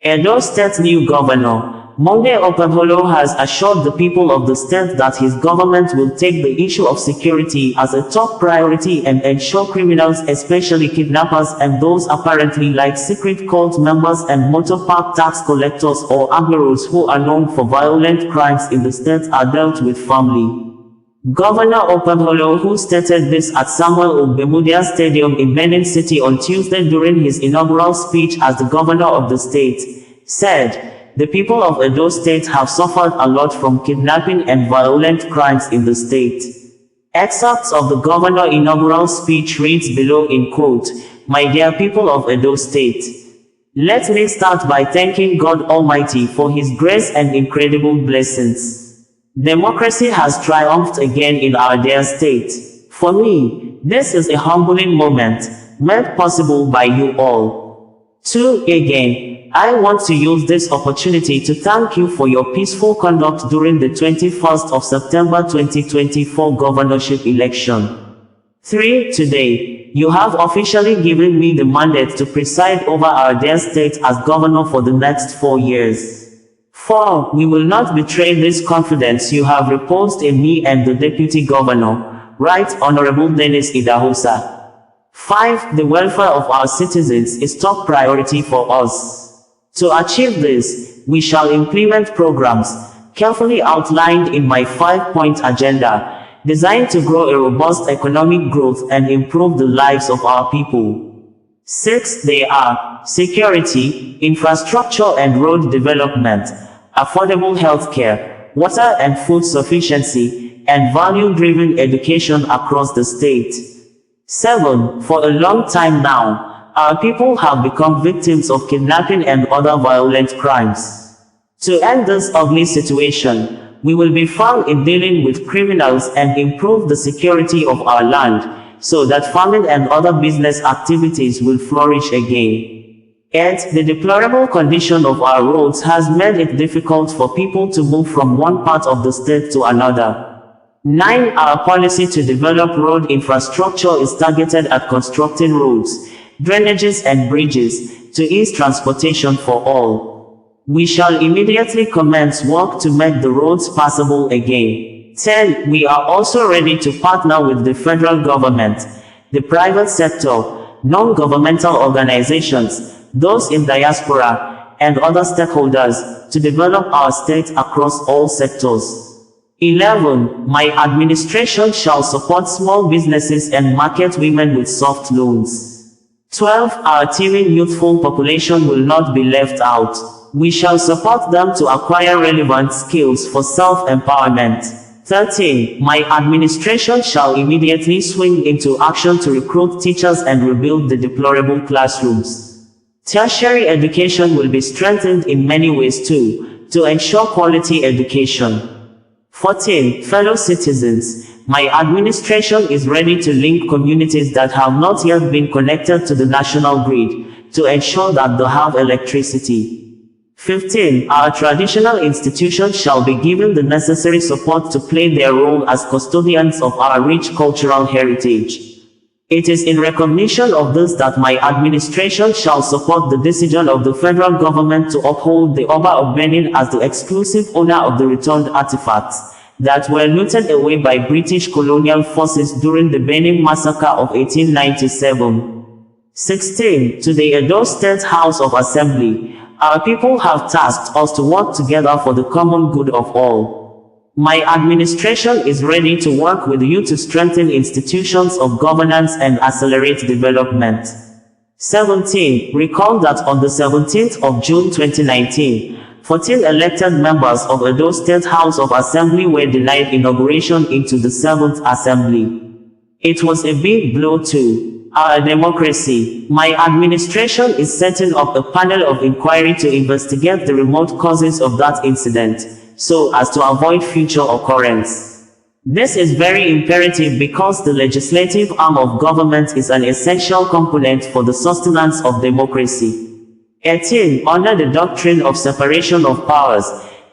Edo State new governor, Monday Okpebholo has assured the people of the state that his government will take the issue of security as a top priority and ensure criminals, especially kidnappers and those apparently like secret cult members and motor park tax collectors or Agberos who are known for violent crimes in the state are dealt with firmly. Governor Okpebholo, who stated this at Samuel Ogbemudia Stadium in Benin City on Tuesday during his inaugural speech as the governor of the state, said, "The people of Edo State have suffered a lot from kidnapping and violent crimes in the state." Excerpts of the governor's inaugural speech reads below in quote, "My dear people of Edo State, let me start by thanking God Almighty for His grace and incredible blessings. Democracy has triumphed again in our dear state. For me, this is a humbling moment, made possible by you all. Again, I want to use this opportunity to thank you for your peaceful conduct during the 21st of September 2024 governorship election. 3. Today, you have officially given me the mandate to preside over our dear state as governor for the next 4 years. 4. We will not betray this confidence you have reposed in me and the Deputy Governor, Right Honorable Dennis Idahosa. 5. The welfare of our citizens is top priority for us. To achieve this, we shall implement programs, carefully outlined in my 5-point agenda, designed to grow a robust economic growth and improve the lives of our people. 6. They are security, infrastructure and road development, affordable healthcare, water and food sufficiency, and value-driven education across the state. 7. For a long time now, our people have become victims of kidnapping and other violent crimes. To end this ugly situation, we will be firm in dealing with criminals and improve the security of our land, so that farming and other business activities will flourish again. 8. The deplorable condition of our roads has made it difficult for people to move from one part of the state to another. 9. Our policy to develop road infrastructure is targeted at constructing roads, drainages and bridges, to ease transportation for all. We shall immediately commence work to make the roads passable again. 10. We are also ready to partner with the federal government, the private sector, non-governmental organizations, those in diaspora, and other stakeholders, to develop our state across all sectors. 11. My administration shall support small businesses and market women with soft loans. 12. Our teeming youthful population will not be left out. We shall support them to acquire relevant skills for self-empowerment. 13. My administration shall immediately swing into action to recruit teachers and rebuild the deplorable classrooms. Tertiary education will be strengthened in many ways too, to ensure quality education. 14. Fellow citizens, my administration is ready to link communities that have not yet been connected to the national grid, to ensure that they have electricity. 15. Our traditional institutions shall be given the necessary support to play their role as custodians of our rich cultural heritage. It is in recognition of this that my administration shall support the decision of the federal government to uphold the Oba of Benin as the exclusive owner of the returned artifacts that were looted away by British colonial forces during the Benin Massacre of 1897. 16. To the Edo State House of Assembly, our people have tasked us to work together for the common good of all. My administration is ready to work with you to strengthen institutions of governance and accelerate development. 17. Recall that on the 17th of June 2019, 14 elected members of Edo State House of Assembly were denied inauguration into the 7th Assembly. It was a big blow to our democracy. My administration is setting up a panel of inquiry to investigate the remote causes of that incident, so as to avoid future occurrence. This is very imperative because the legislative arm of government is an essential component for the sustenance of democracy. 18. Under the doctrine of separation of powers,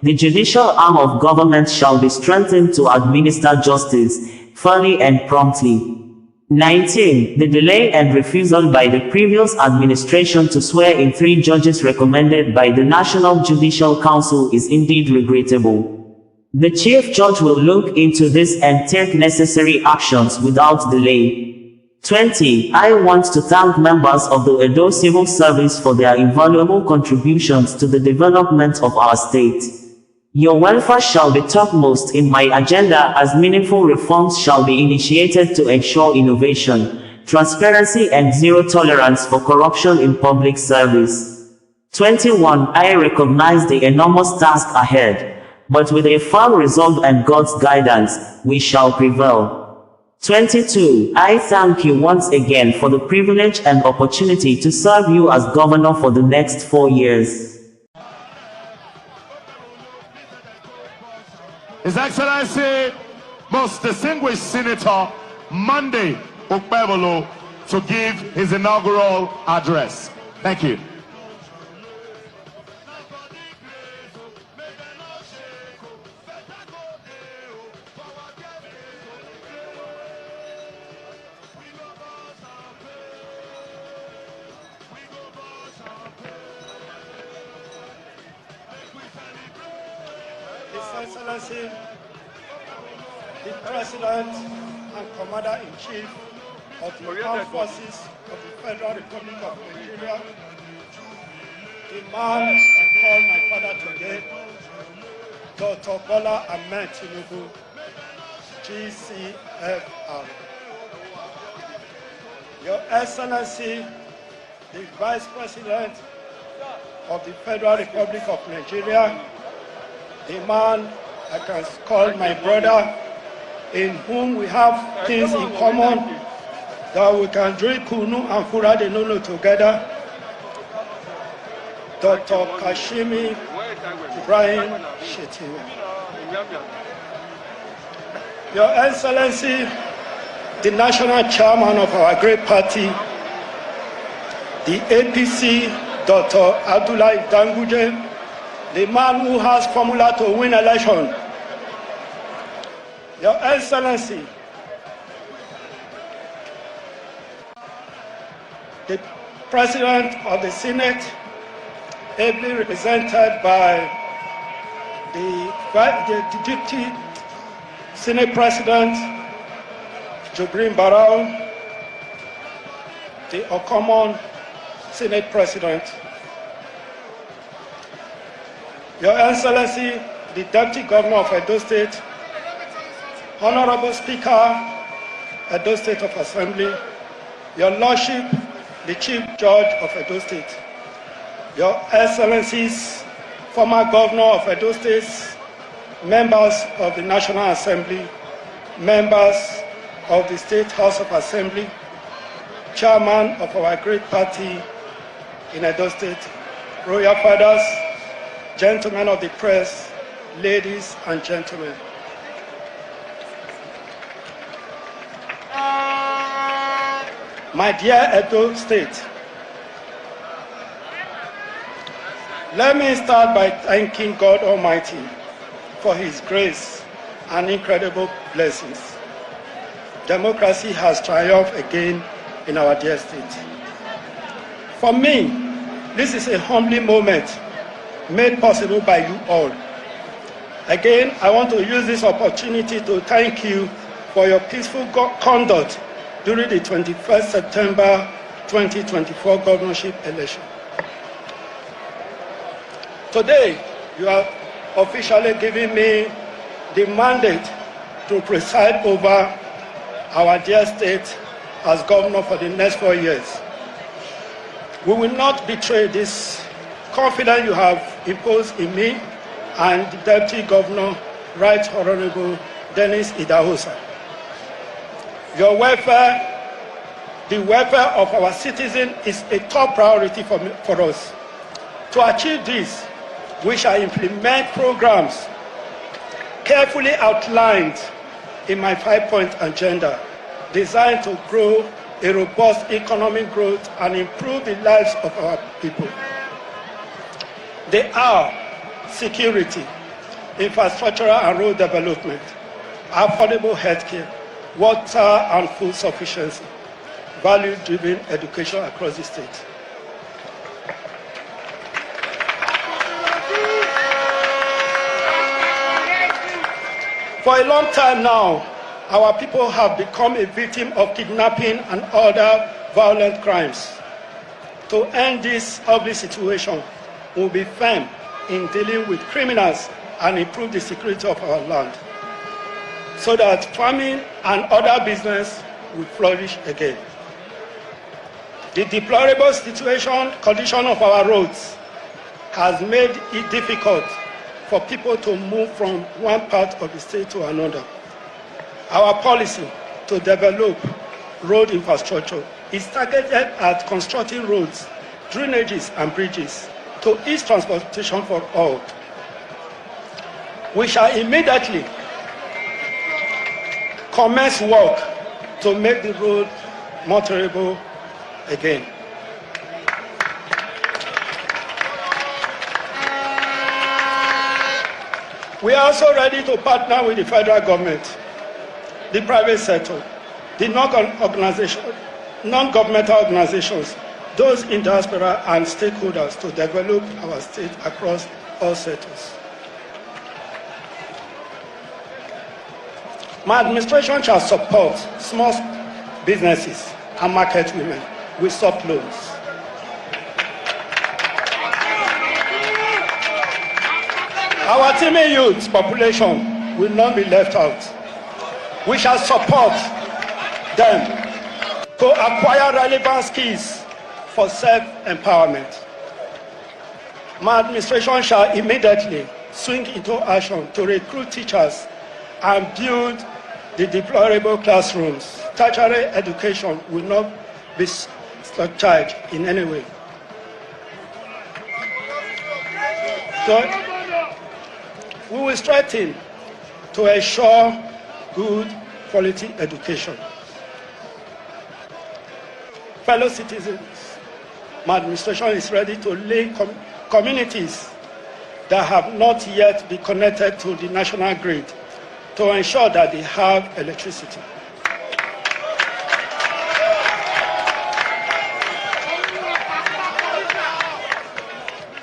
the judicial arm of government shall be strengthened to administer justice fairly and promptly. 19. The delay and refusal by the previous administration to swear in 3 judges recommended by the National Judicial Council is indeed regrettable. The Chief Judge will look into this and take necessary actions without delay. 20. I want to thank members of the Edo Civil Service for their invaluable contributions to the development of our state. Your welfare shall be topmost in my agenda as meaningful reforms shall be initiated to ensure innovation, transparency and zero tolerance for corruption in public service. 21. I recognize the enormous task ahead, but with a firm resolve and God's guidance, we shall prevail. 22. I thank you once again for the privilege and opportunity to serve you as governor for the next 4 years. His Excellency, most distinguished Senator Monday Okpebholo, to give his inaugural address. Thank you. His Excellency, the President and Commander-in-Chief of the Armed Forces of the Federal Republic of Nigeria, the man I call my father today, Dr. Bola Ahmed Tinubu, GCFR. Your Excellency, the Vice President of the Federal Republic of Nigeria, the man I can call my brother, in whom we have things in common, that we can drink kunu and fura de nono together, Dr. Kashimi Ibrahim Shettima. Your Excellency, the National Chairman of our great party, the APC, Dr. Adeola Ajayi, the man who has formula to win election. Your Excellency, the President of the Senate, ably represented by the Deputy Senate President, Jobrin Barao, the Ocommon Senate President. Your Excellency, the Deputy Governor of Edo State, Honorable Speaker, Edo State of Assembly, Your Lordship, the Chief Judge of Edo State, Your Excellencies, former Governor of Edo State, members of the National Assembly, members of the State House of Assembly, Chairman of our great party in Edo State, Royal Fathers, gentlemen of the press, ladies and gentlemen. My dear Edo State, let me start by thanking God Almighty for His grace and incredible blessings. Democracy has triumphed again in our dear state. For me, this is a humbling moment made possible by you all. Again, I want to use this opportunity to thank you for your peaceful conduct during the 21st September 2024 governorship election. Today, you are officially giving me the mandate to preside over our dear state as governor for the next 4 years. We will not betray this confidence you have imposed in me and the Deputy Governor, Right Honorable Dennis Idahosa. Your welfare, the welfare of our citizens, is a top priority for us. To achieve this, we shall implement programs carefully outlined in my 5-point agenda, designed to grow a robust economic growth and improve the lives of our people. They are security, infrastructural and road development, affordable healthcare, water and food sufficiency, value-driven education across the state. For a long time now, our people have become a victim of kidnapping and other violent crimes. To end this ugly situation, we will be firm in dealing with criminals and improve the security of our land, so that farming and other business will flourish again. The deplorable condition of our roads has made it difficult for people to move from one part of the state to another. Our policy to develop road infrastructure is targeted at constructing roads, drainages, and bridges to ease transportation for all. We shall immediately commence work to make the road motorable again. We are also ready to partner with the federal government, the private sector, the non-governmental organizations, those in diaspora and stakeholders to develop our state across all sectors. My administration shall support small businesses and market women with soft loans. Our teeming youth population will not be left out. We shall support them to acquire relevant skills for self-empowerment. My administration shall immediately swing into action to recruit teachers and build the deplorable classrooms. Tertiary education will not be structured in any way. So, we will strengthen to ensure good quality education. Fellow citizens, my administration is ready to link communities that have not yet been connected to the national grid to ensure that they have electricity.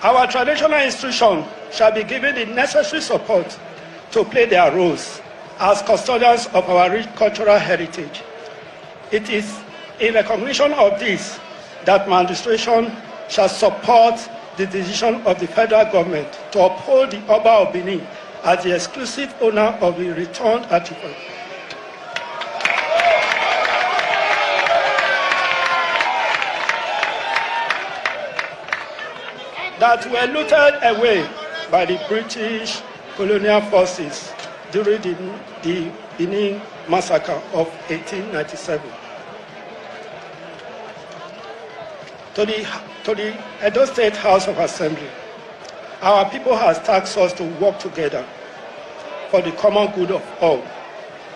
Our traditional institutions shall be given the necessary support to play their roles as custodians of our rich cultural heritage. It is in recognition of this that my administration shall support the decision of the federal government to uphold the Oba of Benin as the exclusive owner of the returned artifact. That were looted away by the British colonial forces during the Benin massacre of 1897. To the Edo State House of Assembly, our people has tasked us to work together for the common good of all.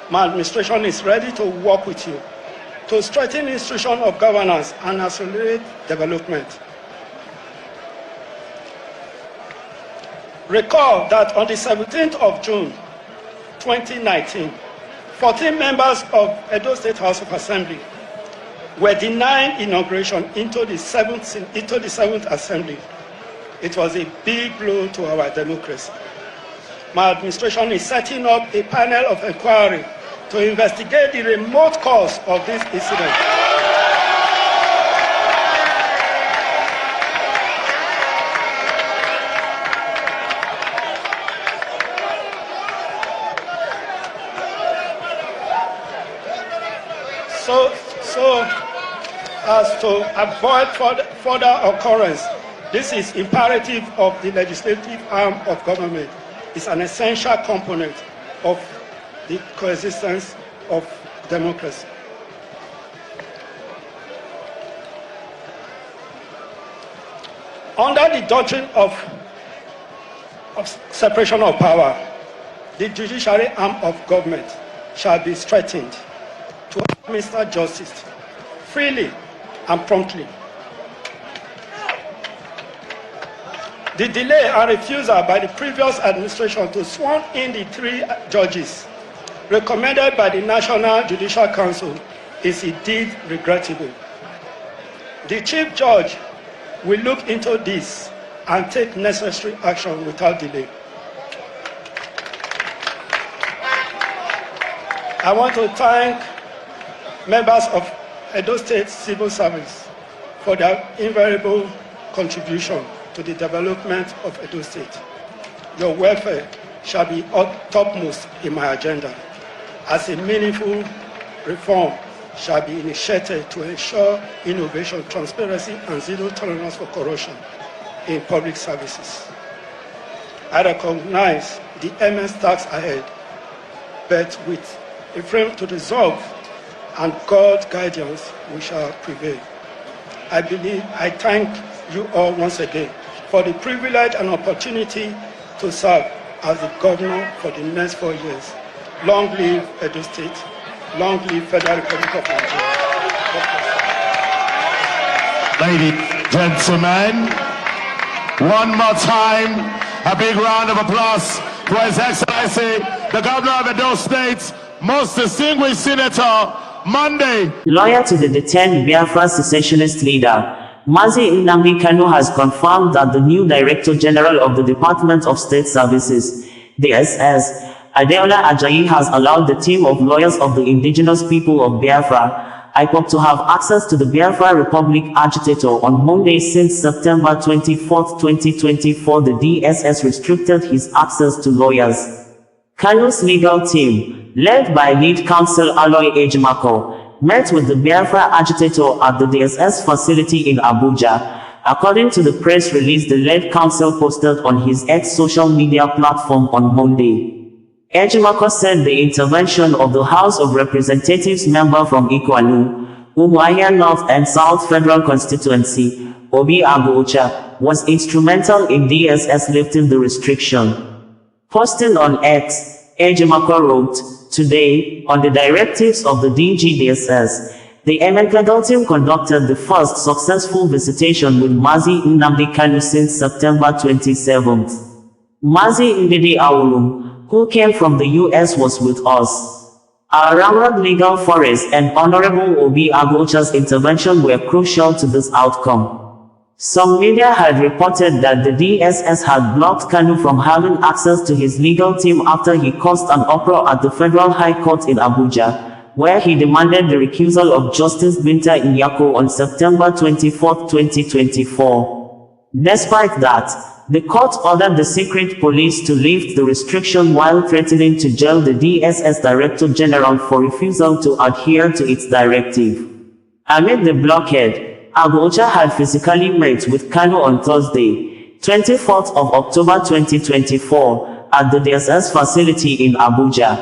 My administration is ready to work with you to strengthen institutions of governance and accelerate development. Recall that on the 17th of June 2019, 14 members of Edo State House of Assembly were denied inauguration into the seventh Assembly. It was a big blow to our democracy. My administration is setting up a panel of inquiry to investigate the remote cause of this incident. So as to avoid further occurrence, this is imperative of the legislative arm of government. It's an essential component of the coexistence of democracy. Under the doctrine of separation of power, the judiciary arm of government shall be strengthened to administer justice freely and promptly. The delay and refusal by the previous administration to sworn in the 3 judges recommended by the National Judicial Council is indeed regrettable. The Chief Judge will look into this and take necessary action without delay. I want to thank members of Edo State Civil Service for their invariable contribution to the development of Edo State. Your welfare shall be topmost in my agenda, as a meaningful reform shall be initiated to ensure innovation, transparency, and zero tolerance for corruption in public services. I recognize the immense task ahead, but with a frame to resolve and God's guidance, we shall prevail. I thank you all once again for the privilege and opportunity to serve as the governor for the next 4 years. Long live Edo State. Long live Federal Republic of Nigeria. Ladies and gentlemen, one more time, a big round of applause for His Excellency, the Governor of Edo State, most distinguished Senator, Monday. Lawyer to the detained Biafra Secessionist Leader, Mazi Nnamdi Kanu has confirmed that the new Director General of the Department of State Services, DSS, Adeola Ajayi, has allowed the team of lawyers of the Indigenous People of Biafra, IPOB, to have access to the Biafra Republic Agitator on Monday. Since September 24, 2024, the DSS restricted his access to lawyers. Kanu's legal team, led by lead counsel Aloy Ejimako, met with the Biafra agitator at the DSS facility in Abuja. According to the press release the lead counsel posted on his X social media platform on Monday. Ejimako said the intervention of the House of Representatives member from Ikwanu, Umuahia North and South Federal Constituency, Obi Agberos, was instrumental in DSS lifting the restriction. Posting on X, Ejimako wrote, "Today, on the directives of the DGDSS, the Emekadal team conducted the first successful visitation with Mazi Nnamdi Kanu since September 27th. Mazi Nnamdi Kanu, who came from the US, was with us. Our Ramrod Legal Forest and Honorable Obi Agberos' intervention were crucial to this outcome." Some media had reported that the DSS had blocked Kanu from having access to his legal team after he caused an uproar at the Federal High Court in Abuja, where he demanded the recusal of Justice Binta Nyako on September 24, 2024. Despite that, the court ordered the secret police to lift the restriction while threatening to jail the DSS Director General for refusal to adhere to its directive. Amid the blockade, Agberos had physically met with Kanu on Thursday, 24th of October 2024, at the DSS facility in Abuja.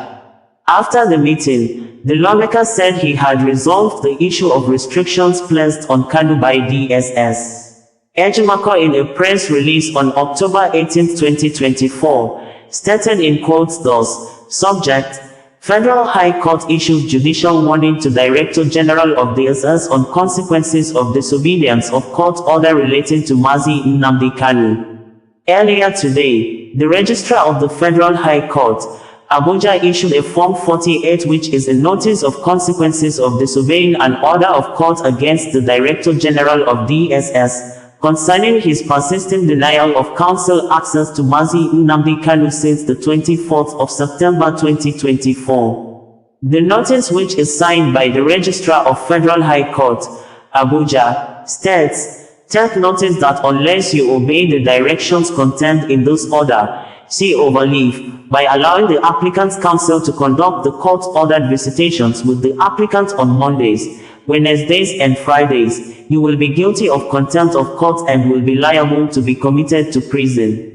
After the meeting, the lawmaker said he had resolved the issue of restrictions placed on Kanu by DSS. Ejimako, in a press release on October 18, 2024, stated in quotes thus, "Subject: Federal High Court issues judicial warning to Director General of DSS on consequences of disobedience of court order relating to Mazi Nnamdi Kanu." Earlier today, the Registrar of the Federal High Court, Abuja, issued a Form 48, which is a notice of consequences of disobeying an order of court against the Director General of DSS, concerning his persistent denial of counsel access to Mazi Nnamdi Kanu since the 24th of September 2024. The notice, which is signed by the Registrar of Federal High Court, Abuja, states, "Take notice that unless you obey the directions contained in this order, see overleaf, by allowing the applicant's counsel to conduct the court-ordered visitations with the applicant on Mondays, Wednesdays and Fridays, you will be guilty of contempt of court and will be liable to be committed to prison."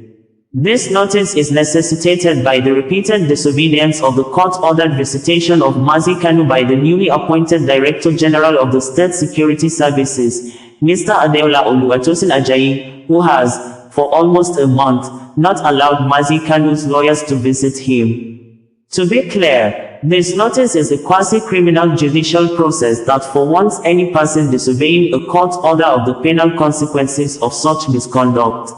This notice is necessitated by the repeated disobedience of the court-ordered visitation of Mazi Kanu by the newly appointed Director General of the State Security Services, Mr. Adeola Ajayi, who has, for almost a month, not allowed Mazi Kanu's lawyers to visit him. To be clear, this notice is a quasi-criminal judicial process that forewarns any person disobeying a court order of the penal consequences of such misconduct.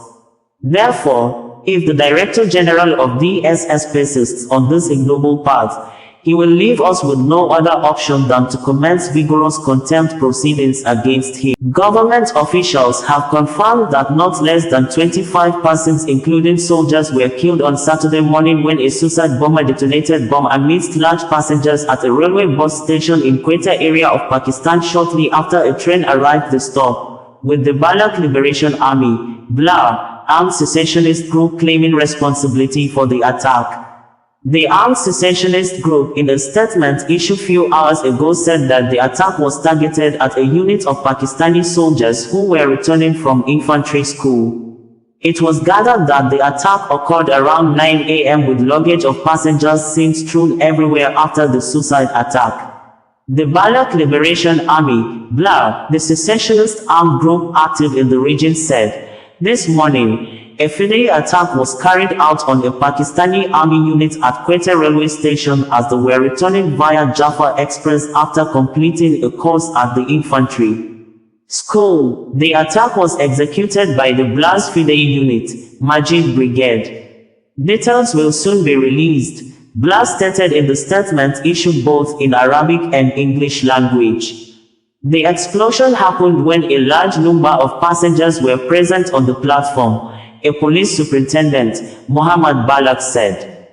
Therefore, if the Director General of DSS persists on this ignoble path, He will leave us with no other option than to commence vigorous contempt proceedings against him. Government officials have confirmed that not less than 25 persons, including soldiers, were killed on Saturday morning when a suicide bomber detonated bomb amidst large passengers at a railway bus station in Quetta area of Pakistan shortly after a train arrived the stop, with the Baloch Liberation Army, BLA, armed secessionist group claiming responsibility for the attack. The armed secessionist group, in a statement issued few hours ago, said that the attack was targeted at a unit of Pakistani soldiers who were returning from infantry school. It was gathered that the attack occurred around 9 a.m. with luggage of passengers seen strewn everywhere after the suicide attack. The Baloch Liberation Army, BLA, the secessionist armed group active in the region, said, this morning, a Friday attack was carried out on a Pakistani army unit at Quetta railway station as they were returning via Jaffa Express after completing a course at the infantry school. The attack was executed by the BLA's Friday unit, Majid Brigade. Details will soon be released, BLA stated in the statement issued both in Arabic and English language. The explosion happened when a large number of passengers were present on the platform, a police superintendent, Muhammad Balak, said.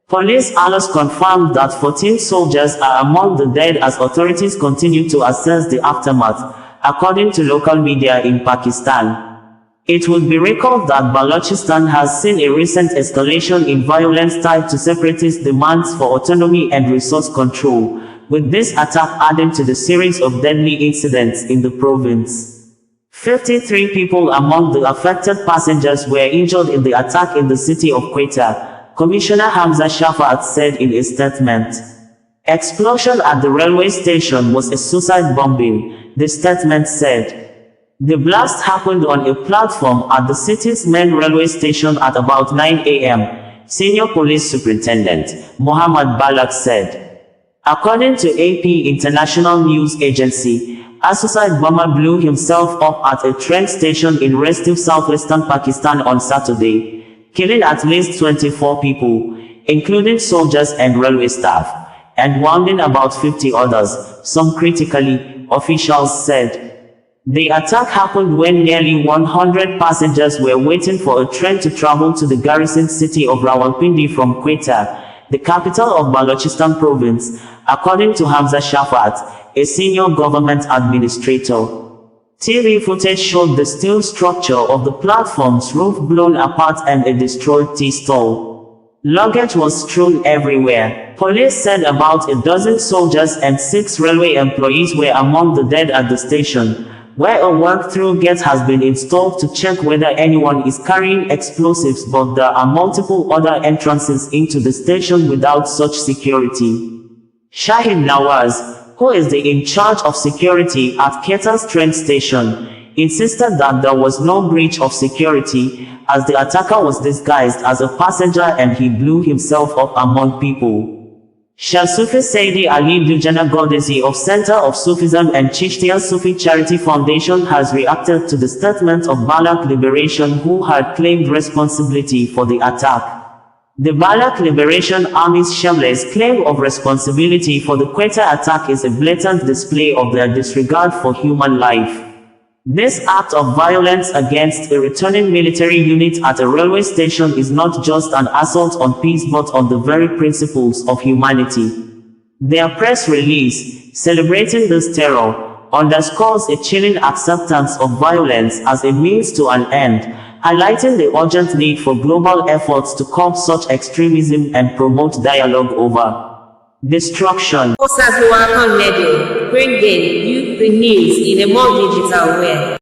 Police analysts confirmed that 14 soldiers are among the dead as authorities continue to assess the aftermath, according to local media in Pakistan. It would be recalled that Balochistan has seen a recent escalation in violence tied to separatist demands for autonomy and resource control, with this attack adding to the series of deadly incidents in the province. 53 people among the affected passengers were injured in the attack in the city of Quetta, Commissioner Hamza Shafat said in a statement. Explosion at the railway station was a suicide bombing, the statement said. The blast happened on a platform at the city's main railway station at about 9 a.m., Senior Police Superintendent Muhammad Balak said. According to AP International News Agency, a suicide bomber blew himself up at a train station in restive southwestern Pakistan on Saturday, killing at least 24 people, including soldiers and railway staff, and wounding about 50 others, some critically, officials said. The attack happened when nearly 100 passengers were waiting for a train to travel to the garrison city of Rawalpindi from Quetta, the capital of Balochistan province, according to Hamza Shafat, a senior government administrator. TV footage showed the steel structure of the platform's roof blown apart and a destroyed tea stall. Luggage was strewn everywhere. Police said about a dozen soldiers and 6 railway employees were among the dead at the station, where a walk-through gate has been installed to check whether anyone is carrying explosives, but there are multiple other entrances into the station without such security. Shahid Nawaz, who is the in charge of security at Quetta's train station, insisted that there was no breach of security, as the attacker was disguised as a passenger and he blew himself up among people. Shah Sufi Saidi Ali Dujana Godesi of Center of Sufism and Chishtiya Sufi Charity Foundation has reacted to the statement of Baloch Liberation, who had claimed responsibility for the attack. The Baloch Liberation Army's shameless claim of responsibility for the Quetta attack is a blatant display of their disregard for human life. This act of violence against a returning military unit at a railway station is not just an assault on peace but on the very principles of humanity. Their press release, celebrating this terror, underscores a chilling acceptance of violence as a means to an end, highlighting the urgent need for global efforts to curb such extremism and promote dialogue over destruction. Bringing you the news in a more digital way.